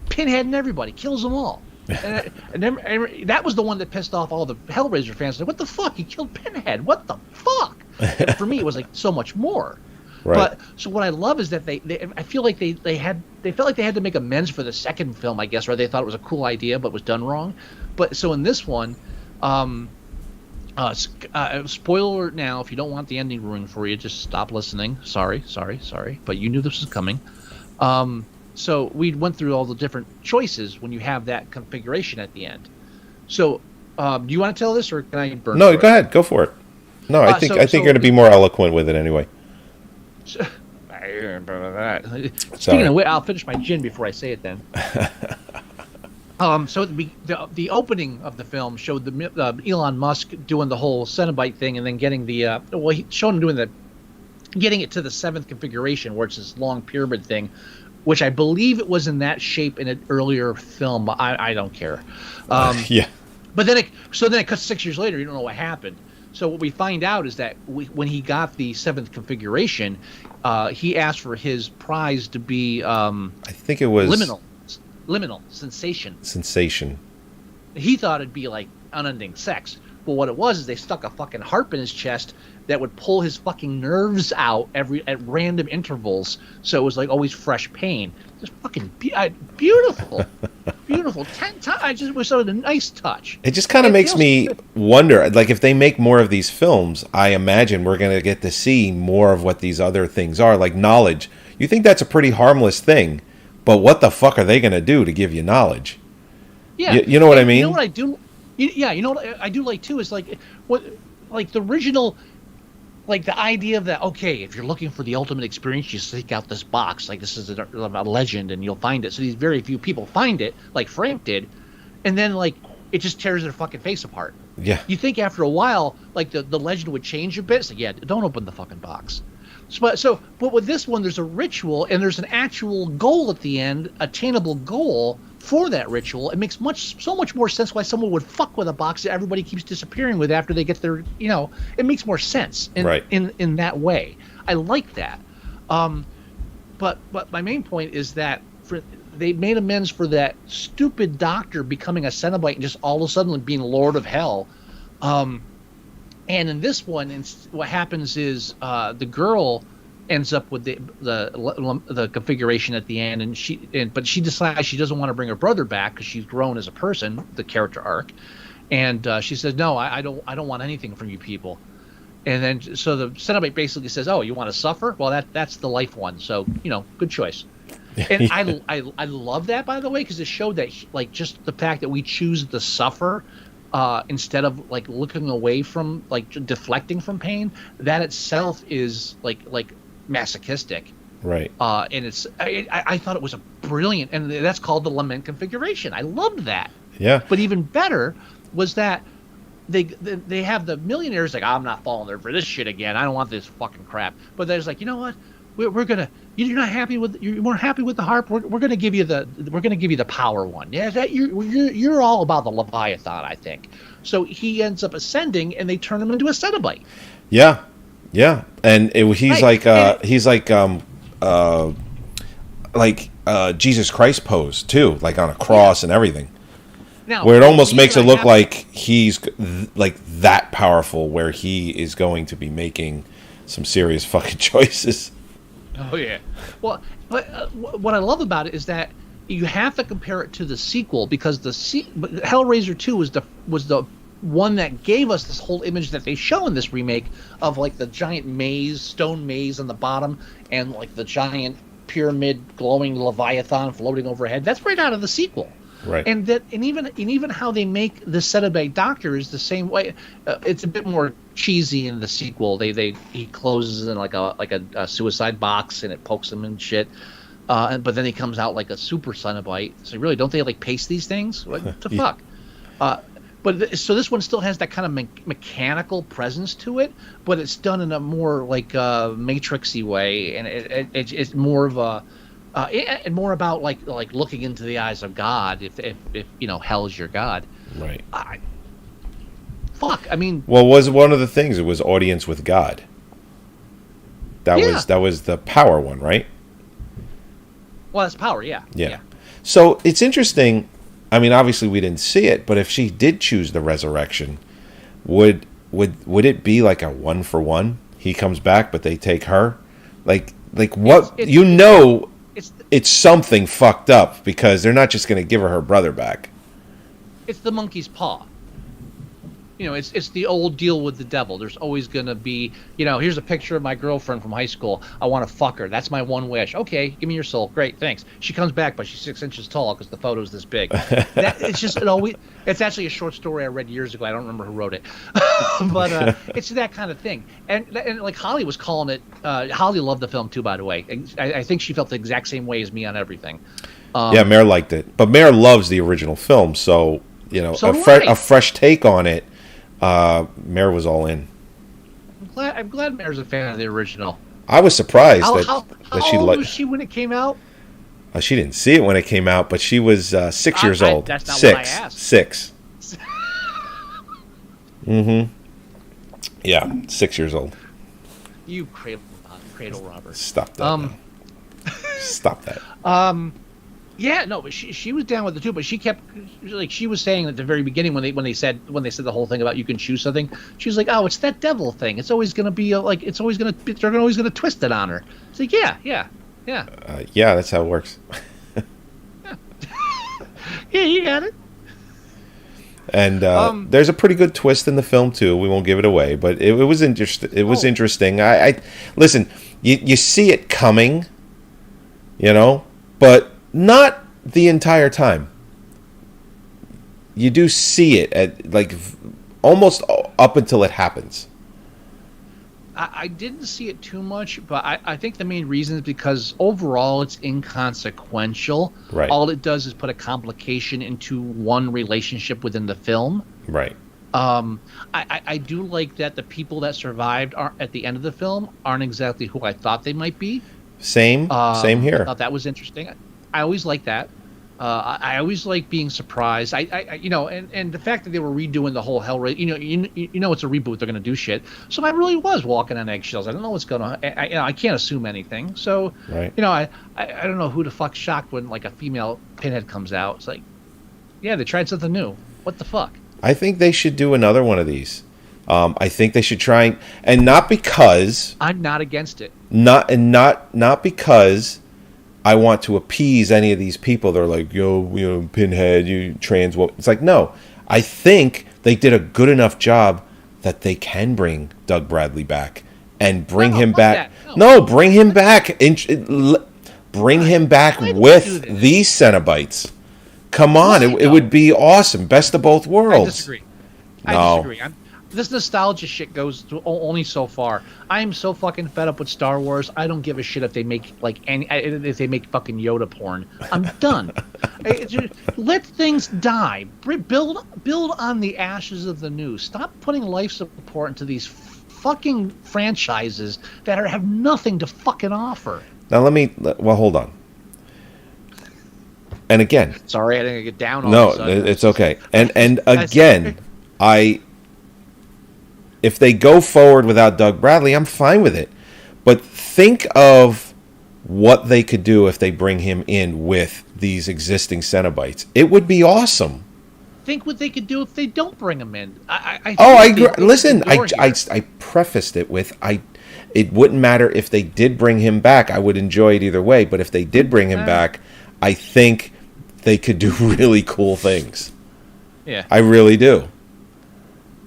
Pinhead and everybody, kills them all. And that was the one that pissed off all the Hellraiser fans. Like, what the fuck? He killed Pinhead. What the fuck? And for me, it was like so much more. Right. But so what I love is that they I feel like they felt like they had to make amends for the second film, I guess, or they thought it was a cool idea but was done wrong. But so in this one, spoiler alert now, if you don't want the ending ruined for you, just stop listening. Sorry, but you knew this was coming. So we went through all the different choices when you have that configuration at the end. So do you want to tell this, or can I burn? No, go ahead, go for it. No, I think you're going to be more eloquent with it anyway. Speaking of which, I'll finish my gin before I say it then. So the opening of the film showed the Elon Musk doing the whole Cenobite thing, and then getting he showed him doing getting it to the 7th configuration, where it's this long pyramid thing, which I believe it was in that shape in an earlier film. But I don't care. Yeah. But then it cuts 6 years later. You don't know what happened. So what we find out is that when he got the 7th configuration, he asked for his prize to be I think it was liminal sensation. Sensation. He thought it'd be like unending sex, but what it was is they stuck a fucking harp in his chest that would pull his fucking nerves out at random intervals, so it was like always fresh pain. Just fucking beautiful. Beautiful. 10 times. I just was sort of a nice touch. It just kind of makes me wonder, like, if they make more of these films, I imagine we're going to get to see more of what these other things are, like knowledge. You think that's a pretty harmless thing, but what the fuck are they going to do to give you knowledge? Yeah. You know what I mean? You know what I do? Yeah, you know what I do like too is like the original, like the idea of that. Okay, if you're looking for the ultimate experience, you seek out this box. Like, this is a legend, and you'll find it. So these very few people find it, like Frank did, and then like it just tears their fucking face apart. Yeah. You think after a while, like the legend would change a bit. It's like, yeah, don't open the fucking box. But with this one, there's a ritual and there's an actual goal at the end, attainable goal for that ritual. It makes so much more sense why someone would fuck with a box that everybody keeps disappearing with after they get their, it makes more sense in that way. I like that. But my main point is that they made amends for that stupid doctor becoming a Cenobite and just all of a sudden being Lord of Hell. And in this one, what happens is the girl ends up with the configuration at the end, but she decides she doesn't want to bring her brother back because she's grown as a person, the character arc, and she says, "No, I don't want anything from you people." And then so the Cenobite basically says, "Oh, you want to suffer? Well, that's the life one. So good choice." And I love that, by the way, because it showed that just the fact that we choose to suffer. Instead of like looking away from, like deflecting from pain, that itself is like masochistic, right? And I thought it was a brilliant, and that's called the lament configuration. I loved that. Yeah. But even better was that they have the millionaires like, I'm not falling there for this shit again. I don't want this fucking crap. But there's like, you know what? We're gonna. You're not happy with. You weren't happy with the harp. We're gonna give you the power one. Yeah, that you're all about the Leviathan, I think. So he ends up ascending, and they turn him into a Cenobite. Yeah, and he's like Jesus Christ pose too, like on a cross and everything. Now, where it almost makes it look like he's like that powerful, where he is going to be making some serious fucking choices. Oh yeah. Well, but what I love about it is that you have to compare it to the sequel, because Hellraiser 2 was the one that gave us this whole image that they show in this remake of like the giant stone maze on the bottom, and like the giant pyramid glowing Leviathan floating overhead. That's right out of the sequel. Right. And even how they make the Cenobite doctor is the same way. It's a bit more cheesy in the sequel. He closes in like a suicide box and it pokes him and shit. but then he comes out like a super Cenobite. So really, don't they like paste these things? What the fuck? So this one still has that kind of mechanical presence to it, but it's done in a more like matrixy way, and it's more of a and more about like looking into the eyes of God. If hell's your God, right? Fuck. I mean, well, was one of the things it was audience with God. That was the power one, right? Well, that's power, yeah. So it's interesting. I mean, obviously we didn't see it, but if she did choose the resurrection, would it be like a 1-for-1? He comes back, but they take her. Like what? It's something fucked up because they're not just going to give her brother back. It's the monkey's paw. It's the old deal with the devil. There's always going to be, here's a picture of my girlfriend from high school. I want to fuck her. That's my one wish. Okay, give me your soul. Great, thanks. She comes back, but she's 6 inches tall because the photo's this big. It's actually a short story I read years ago. I don't remember who wrote it. But it's that kind of thing. And like Holly was calling it, Holly loved the film too, by the way. I think she felt the exact same way as me on everything. Yeah, Mare liked it. But Mare loves the original film, so, a fresh take on it. Mare was all in. I'm glad Mare's a fan of the original. I was surprised that she old was she when it came out? She didn't see it when it came out, but she was 6 years old. That's not what I asked. 6. Mm-hmm. Yeah, 6 years old. You cradle robber. Stop that. Stop that. Yeah, no, but she was down with it too. But she kept she was saying at the very beginning when they said the whole thing about you can choose something. She was like, "Oh, it's that devil thing. It's always gonna be they're always gonna twist it on her." It's like, yeah. Yeah, that's how it works. Yeah, you got it. And there's a pretty good twist in the film too. We won't give it away, but it was interesting. It was interesting. I listen. You see it coming, but not the entire time. You do see it at almost up until it happens. I didn't see it too much, but I think the main reason is because overall it's inconsequential. Right. All it does is put a complication into one relationship within the film. Right. I do like that the people that survived at the end of the film aren't exactly who I thought they might be. Same here. I thought that was interesting. I always like that. I always like being surprised. And the fact that they were redoing the whole Hellraiser, it's a reboot. They're going to do shit. So I really was walking on eggshells. I don't know what's going on. I can't assume anything. So, right. I don't know who the fuck's shocked when like a female Pinhead comes out. It's like, yeah, they tried something new. What the fuck? I think they should do another one of these. I think they should try and not because I'm not against it. Not because I want to appease any of these people. They're like, yo, Pinhead, you trans. It's like, no. I think they did a good enough job that they can bring Doug Bradley back and bring him back. No, bring him back. Bring him back with these Cenobites. Come on, it would be awesome. Best of both worlds. I disagree. No. This nostalgia shit goes only so far. I am so fucking fed up with Star Wars. I don't give a shit if they make if they make fucking Yoda porn. I'm done. Let things die. Build on the ashes of the new. Stop putting life support into these fucking franchises that have nothing to fucking offer. Now hold on. And again, sorry, I didn't get down on no, it's okay. And again, if they go forward without Doug Bradley, I'm fine with it. But think of what they could do if they bring him in with these existing Cenobites. It would be awesome. Think what they could do if they don't bring him in. I agree. Listen, I prefaced it with it wouldn't matter if they did bring him back. I would enjoy it either way. But if they did bring him back, I think they could do really cool things. Yeah. I really do.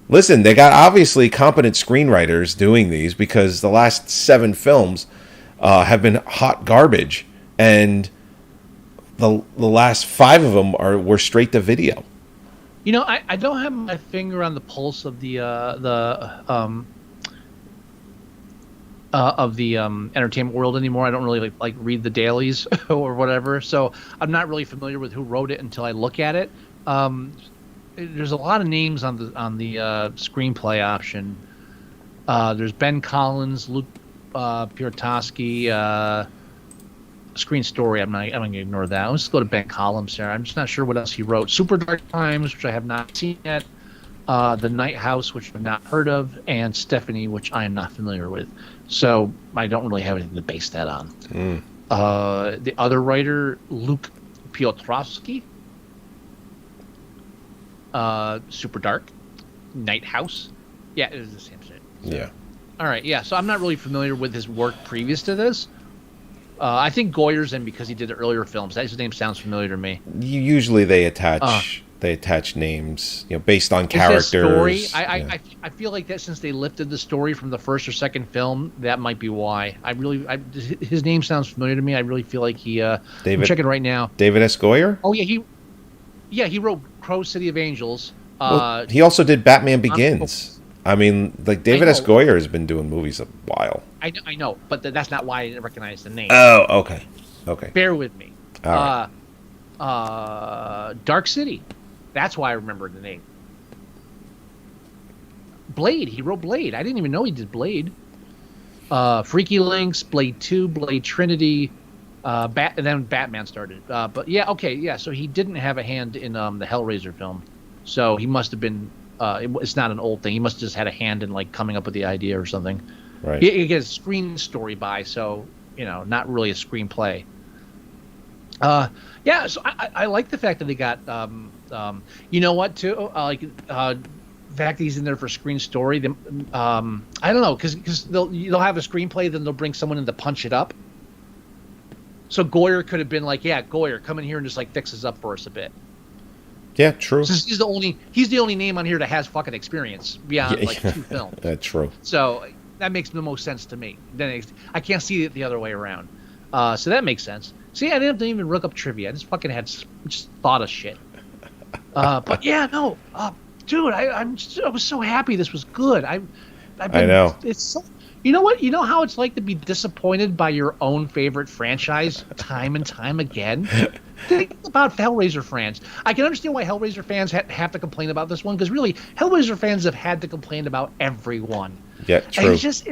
Listen, they got obviously competent screenwriters doing these because the last 7 films have been hot garbage, and the last 5 of them were straight to video. I don't have my finger on the pulse of the of the entertainment world anymore. I don't really like read the dailies or whatever, so I'm not really familiar with who wrote it until I look at it. There's a lot of names on the screenplay option. There's Ben Collins, Luke Piortowski. Screen story. I'm going to ignore that. Let's go to Ben Collins here. I'm just not sure what else he wrote. Super Dark Times, which I have not seen yet. The Night House, which I've not heard of, and Stephanie, which I am not familiar with. So I don't really have anything to base that on. The other writer, Luke Piotrowski, Super Dark, Night House. Yeah, it is the same shit. Yeah. All right, yeah. So I'm not really familiar with his work previous to this. I think Goyer's in because he did the earlier films. His name sounds familiar to me. Usually they attach names, based on characters. Story, I feel like that since they lifted the story from the first or second film, that might be why. His name sounds familiar to me. I really feel like he. I'm checking right now. David S. Goyer. Oh yeah, he wrote Crow City of Angels. Well, he also did Batman Begins. I mean, David S. Goyer has been doing movies a while. I know, but that's not why I didn't recognize the name. Oh, okay. Bear with me. All right. Dark City. That's why I remembered the name. Blade. He wrote Blade. I didn't even know he did Blade. Freaky Links, Blade 2, Blade Trinity, and then Batman started. But yeah, okay, yeah. So he didn't have a hand in the Hellraiser film. So he must have been. It's not an old thing. He must have just had a hand in coming up with the idea or something. Right. He gets a screen story by, so not really a screenplay. Yeah. So I like the fact that they got. You know what? Too the fact that he's in there for screen story. I don't know because they'll have a screenplay, then they'll bring someone in to punch it up. So Goyer could have been Goyer, come in here and just fix this up for us a bit. Yeah, true. Since he's the only name on here that has fucking experience beyond 2 films. That's true. So that makes the most sense to me. Then I can't see it the other way around. So that makes sense. See, I didn't have to even look up trivia. I just fucking just thought of shit. But yeah, no, dude, I was so happy this was good. I know. It's so. You know what? You know how it's like to be disappointed by your own favorite franchise time and time again? Think about Hellraiser fans. I can understand why Hellraiser fans have to complain about this one, because really, Hellraiser fans have had to complain about everyone. Yeah, true. And it's just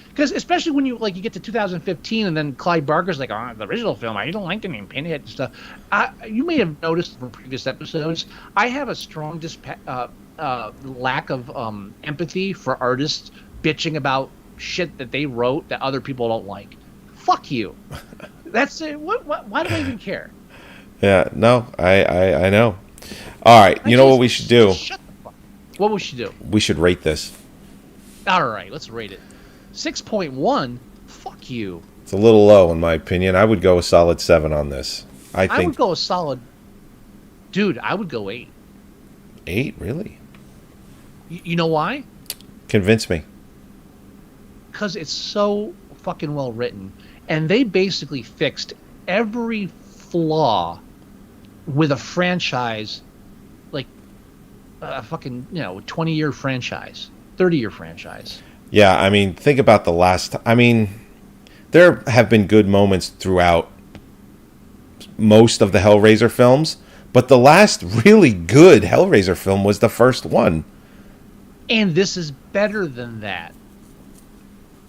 because especially when you get to 2015 and then Clive Barker's the original film, I don't like the name Pinhead and stuff. You may have noticed from previous episodes, I have a strong lack of empathy for artists bitching about shit that they wrote that other people don't like. Fuck you. That's it. Why do I even care? Yeah, no, I know. All right, you know what we should do? Shut the fuck. What we should do? We should rate this. All right, let's rate it. 6.1. Fuck you. It's a little low in my opinion. I would go a solid 7 on this. I would go a solid. Dude, I would go 8. 8, really? You know why? Convince me. Because it's so fucking well written, and they basically fixed every flaw with a franchise, a fucking 20-year franchise, 30-year franchise. Yeah, I mean, think about the last. I mean, there have been good moments throughout most of the Hellraiser films, but the last really good Hellraiser film was the first one. And this is better than that.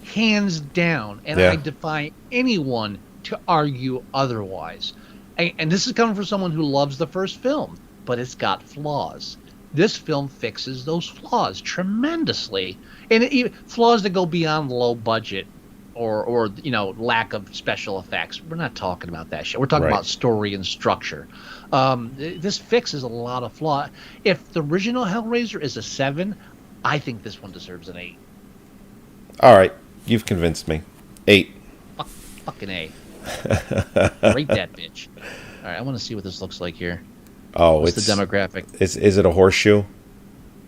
Hands down, and I defy anyone to argue otherwise. And this is coming from someone who loves the first film, but it's got flaws. This film fixes those flaws tremendously, and flaws that go beyond low budget or lack of special effects. We're not talking about that shit. We're talking about story and structure. This fixes a lot of flaw. If the original Hellraiser is a 7, I think this one deserves an 8. All right. You've convinced me. 8. Fucking A. Rate that bitch. All right, I want to see what this looks like here. Oh, what's the demographic? Is it a horseshoe?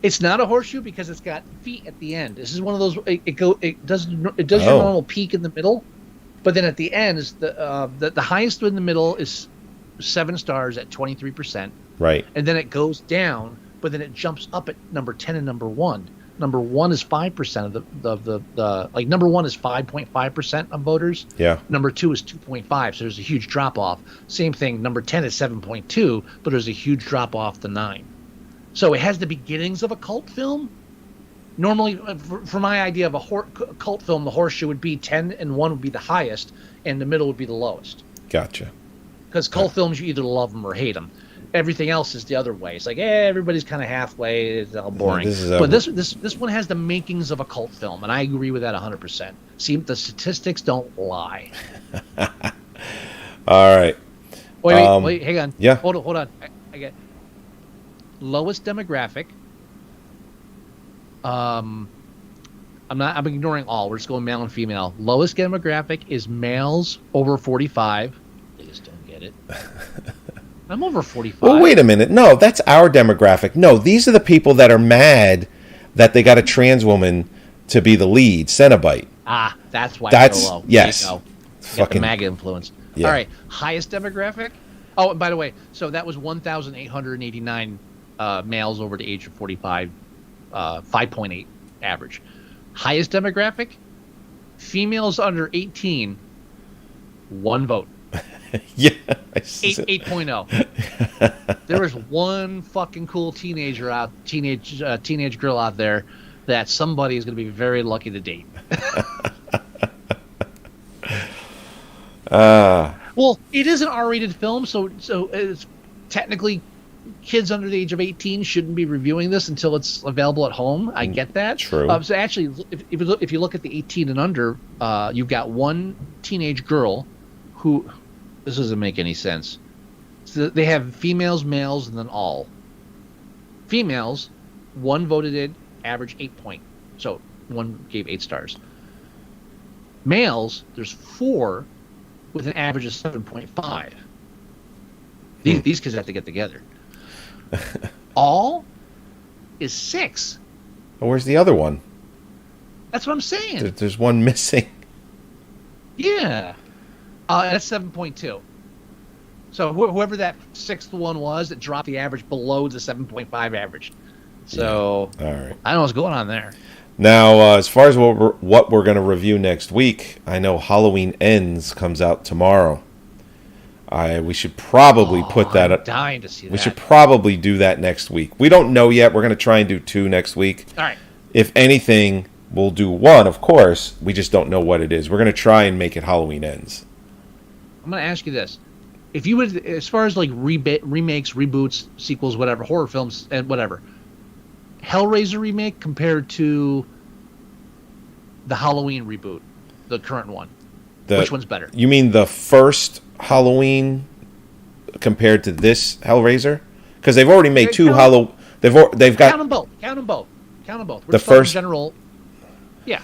It's not a horseshoe because it's got feet at the end. This is one of those. It does your normal peak in the middle, but then at the end is the highest in the middle is 7 stars at 23%. Right. And then it goes down, but then it jumps up at number 10 and number 1. Number one is 5% of the like number one is 5.5% of voters. Yeah. Number two is 2.5, so there's a huge drop off. Same thing. Number 10 is 7.2, but there's a huge drop off to 9. So it has the beginnings of a cult film. Normally, for my idea of a cult film, the horseshoe would be 10 and 1 would be the highest, and the middle would be the lowest. Gotcha. Because cult films, you either love them or hate them. Everything else is the other way. It's like, everybody's kind of halfway. It's all boring. But this one has the makings of a cult film, and I agree with that 100%. See, the statistics don't lie. All right. Wait, hang on. Yeah. Hold on. I get lowest demographic. I'm ignoring all. We're just going male and female. Lowest demographic is males over 45. They just don't get it. I'm over 45. Well, wait a minute. No, that's our demographic. No, these are the people that are mad that they got a trans woman to be the lead, Cenobite. Ah, that's why that's it's so low. Yes. There you go. Fucking the MAGA influence. Yeah. All right, highest demographic. Oh, and by the way, so that was 1,889 males over the age of 45, 5.8 average. Highest demographic, females under 18, 1 vote. Yeah. 8.0. There was one fucking cool teenage girl out there that somebody is going to be very lucky to date. Well, it is an R-rated film, so it's technically kids under the age of 18 shouldn't be reviewing this until it's available at home. I get that. True. So actually, if you look at the 18 and under, you've got one teenage girl who, this doesn't make any sense. So they have females, males, and then all. Females, 1 voted it, average 8 point. So 1 gave 8 stars. Males, there's 4 with an average of 7.5. These kids have to get together. All is 6. Well, where's the other one? That's what I'm saying. There's one missing. Yeah. That's 7.2. So whoever that 6th one was, it dropped the average below the 7.5 average. So All right. I don't know what's going on there. Now, as far as what we're going to review next week, I know Halloween Ends comes out tomorrow. We should probably put that up. I'm dying to see that. We should probably do that next week. We don't know yet. We're going to try and do 2 next week. All right. If anything, we'll do 1, of course. We just don't know what it is. We're going to try and make it Halloween Ends. I'm going to ask you this. If you would, as far as like remakes, reboots, sequels, whatever, horror films, and whatever, Hellraiser remake compared to the Halloween reboot, the current one, which one's better? You mean the first Halloween compared to this Hellraiser? Because they've already made 2 Halloween. They've got count them both. Count them both. We're the just talking first general. Yeah.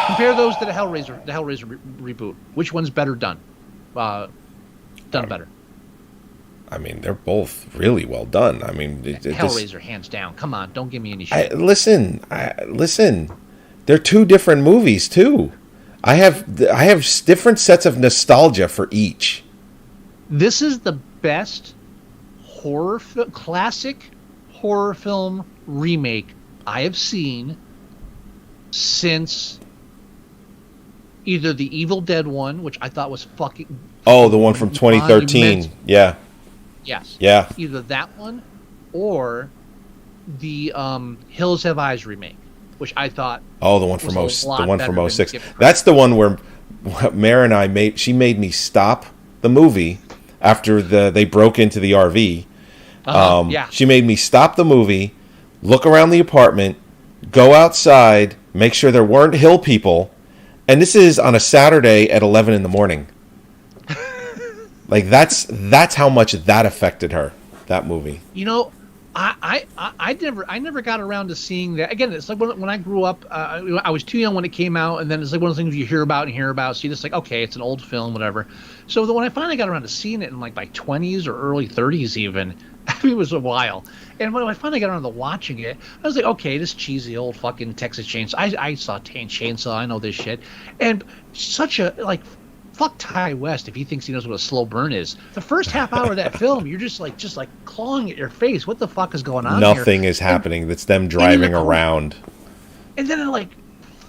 Compare those to the Hellraiser reboot. Which one's better done? Done better. I mean, they're both really well done. I mean, Hellraiser, hands down. Come on, don't give me any shit. Listen. They're 2 different movies too. I have different sets of nostalgia for each. This is the best classic horror film remake I have seen since either the Evil Dead one, which I thought was fucking... Oh, the one from 2013. Yeah. Yes. Yeah. Either that one or the Hills Have Eyes remake, which I thought... Oh, the one from 06. That's the one where Mare and I she made me stop the movie after they broke into the RV. Yeah. She made me stop the movie, look around the apartment, go outside, make sure there weren't hill people, and this is on a Saturday at 11 in the morning. Like that's how much that affected her, that movie. You know, I never got around to seeing that. Again, it's like when I grew up, I was too young when it came out, and then it's like one of the things you hear about. So you're just like, okay, it's an old film, whatever. So when I finally got around to seeing it in like my 20s or early 30s even, I mean, it was a while. And when I finally got around to watching it, I was like, okay, this cheesy old fucking Texas Chainsaw. I saw Chainsaw, I know this shit. And such a, like, fuck Ty West if he thinks he knows what a slow burn is. The first half hour of that film, you're just like clawing at your face. What the fuck is going on? Nothing is happening. That's them driving around. And then in like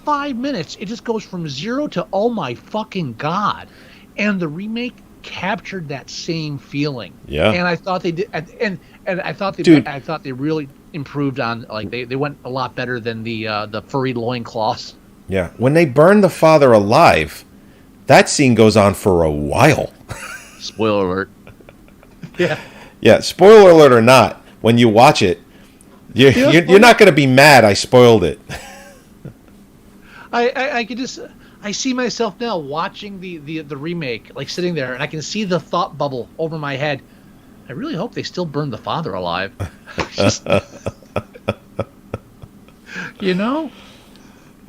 5 minutes, it just goes from 0 to oh my fucking god. And the remake captured that same feeling. Yeah. And I thought they did, and I thought they really improved on, like, they went a lot better than the furry loincloths. Yeah. When they burn the father alive, that scene goes on for a while. Spoiler alert. Yeah. Yeah. Spoiler alert or not, when you watch it, you're not going to be mad I spoiled it. I could just, I see myself now watching the remake, like sitting there, and I can see the thought bubble over my head. I really hope they still burn the father alive. You know?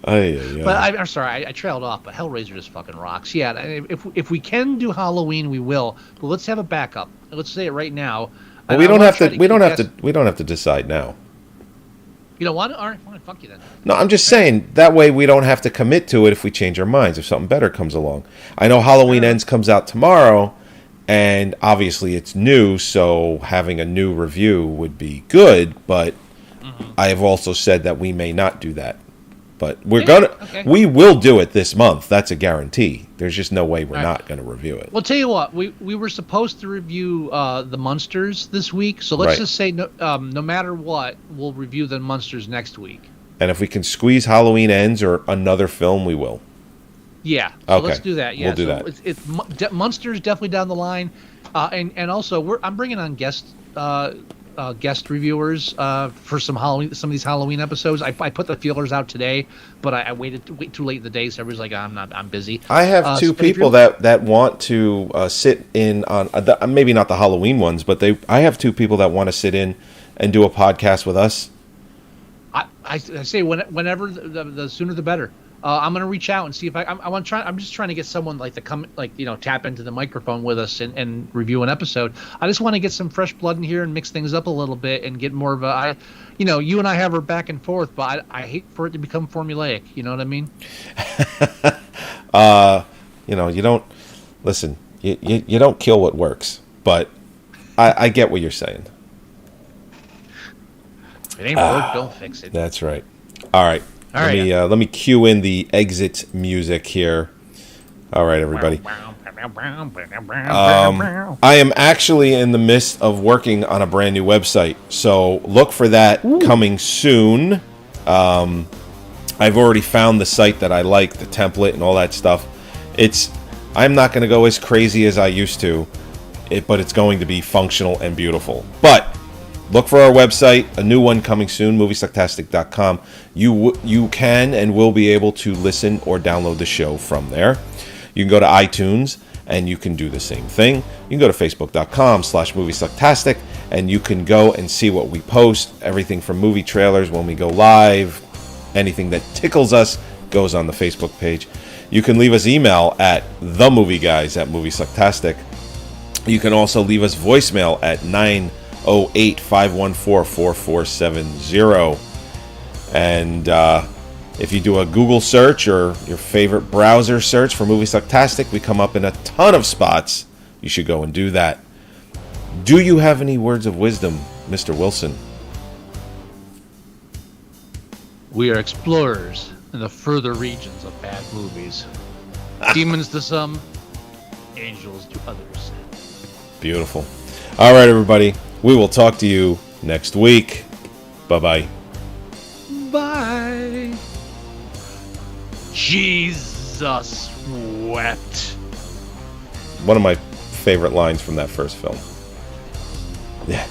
But I'm sorry, I trailed off, but Hellraiser just fucking rocks. Yeah, if we can do Halloween, we will. But let's have a backup. Let's say it right now. Well, we don't have to decide now. You don't want to? All right, fine, fuck you then. No, I'm just saying, that way we don't have to commit to it if we change our minds, if something better comes along. I know Halloween Ends comes out tomorrow, and obviously it's new, so having a new review would be good, but I have also said that we may not do that. But we will do it this month. That's a guarantee. There's just no way we're not going to review it. Well, tell you what, we were supposed to review the Munsters this week, so let's just say no matter what, we'll review the Munsters next week. And if we can squeeze Halloween Ends or another film, we will. Yeah, so let's do that. Yeah, we'll do that. It's Munsters definitely down the line, and also I'm bringing on guest reviewers for some of these Halloween episodes. I put the feelers out today, but I waited too late in the day, so everybody's like, I'm busy. I have two people that want to sit in on maybe not the Halloween ones, but I have two people that want to sit in and do a podcast with us. I say whenever, the sooner the better. I'm gonna reach out and see if I'm just trying to get someone like to come, like, tap into the microphone with us and review an episode. I just want to get some fresh blood in here and mix things up a little bit and get more of a. You and I have our back and forth, but I hate for it to become formulaic. You know what I mean? You don't listen. You don't kill what works, but I get what you're saying. If it ain't work, don't fix it. That's right. All right. Let me cue in the exit music here. All right, everybody. I am actually in the midst of working on a brand new website, so look for that coming soon. I've already found the site that I like, the template and all that stuff. I'm not going to go as crazy as I used to, but it's going to be functional and beautiful. But look for our website, a new one coming soon, Moviesucktastic.com. You can and will be able to listen or download the show from there. You can go to iTunes and you can do the same thing. You can go to Facebook.com/Moviesucktastic and you can go and see what we post. Everything from movie trailers when we go live, anything that tickles us goes on the Facebook page. You can leave us email at themovieguys@Moviesucktastic. You can also leave us voicemail at 908-514-4470. And if you do a Google search or your favorite browser search for Moviesucktastic, we come up in a ton of spots. You should go and do that. Do you have any words of wisdom, Mr. Wilson? We are explorers in the further regions of bad movies. Demons to some, angels to others. Beautiful. All right, everybody. We will talk to you next week. Bye-bye. Bye. Jesus wept. One of my favorite lines from that first film. Yeah.